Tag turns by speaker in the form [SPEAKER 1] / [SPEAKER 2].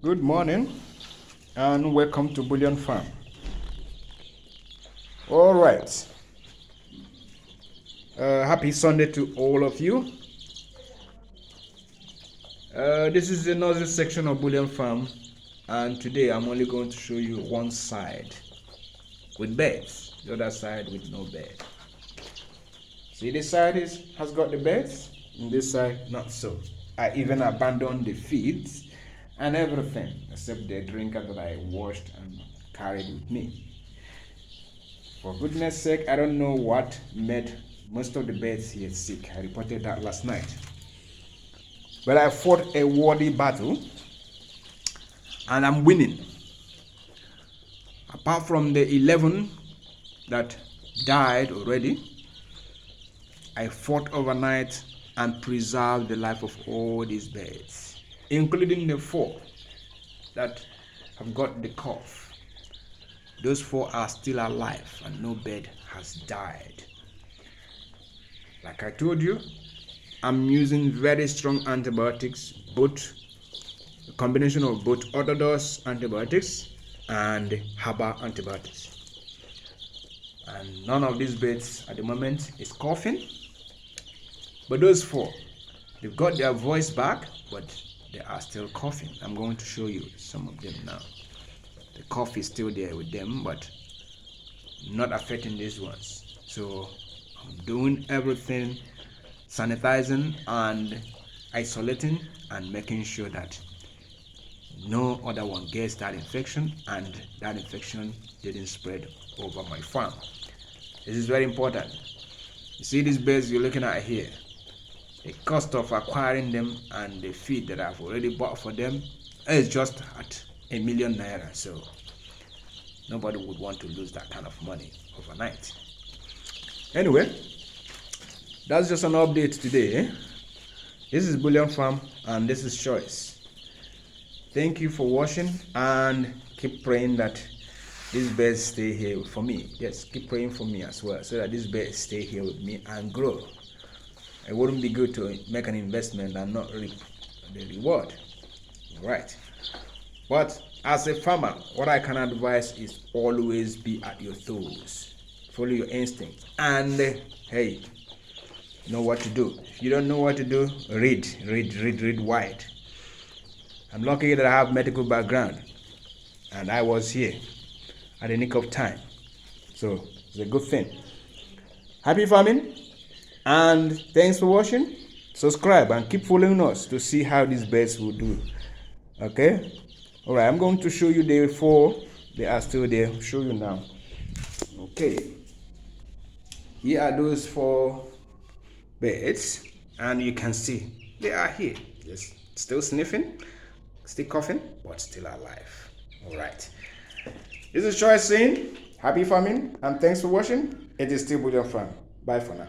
[SPEAKER 1] Good morning and welcome to Bullion Farm. All right. Happy Sunday to all of you. This is the nursery section of Bullion Farm, and today I'm only going to show you one side with beds, the other side with no bed. See, this side has got the beds, and this side not so. I even abandoned the feeds and everything except the drinker that I washed and carried with me. For goodness sake, I don't know what made most of the birds here sick. I reported that last night. But I fought a worthy battle and I'm winning. Apart from the 11 that died already, I fought overnight and preserved the life of all these birds, including the 4 that have got the cough. Those 4 are still alive and no bird has died. Like I told you, I'm using very strong antibiotics, both a combination of both orthodox antibiotics and herbal antibiotics. And none of these birds at the moment is coughing. But those 4, they've got their voice back, but they are still coughing. I'm going to show you some of them now. The cough is still there with them, but not affecting these ones. So I'm doing everything, sanitizing and isolating and making sure that no other one gets that infection and that infection didn't spread over my farm. This is very important. You see these birds you're looking at here, the cost of acquiring them and the feed that I've already bought for them is just at ₦1 million. So nobody would want to lose that kind of money overnight. Anyway, that's just an update today. This is Bullion Farm and this is Choice. Thank you for watching and keep praying that these birds stay here for me. Yes, keep praying for me as well so that these birds stay here with me and grow. It wouldn't be good to make an investment and not reap the reward. Right. But as a farmer, what I can advise is always be at your toes. Follow your instinct. And hey, know what to do. If you don't know what to do, read wide. I'm lucky that I have medical background and I was here at the nick of time. So it's a good thing. Happy farming and thanks for watching. Subscribe and keep following us to see how these birds will do. Okay? Alright, I'm going to show you the 4. They are still there. I'll show you now. Okay. Here are those 4 birds, and you can see they are here. Yes, still sniffing, still coughing, but still alive. Alright. This is Choice saying happy farming and thanks for watching. It is still Bullion Farm. Bye for now.